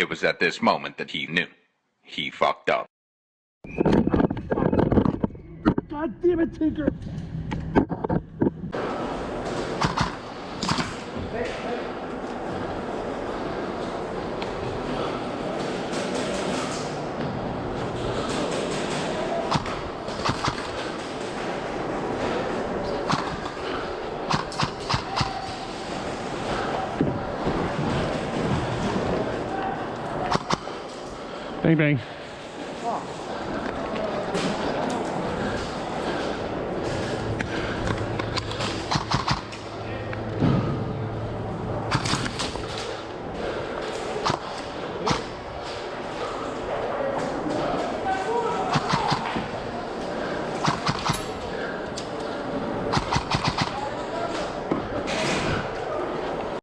It was at this moment that he knew. He fucked up. God damn it, Tinker! Bang, bang.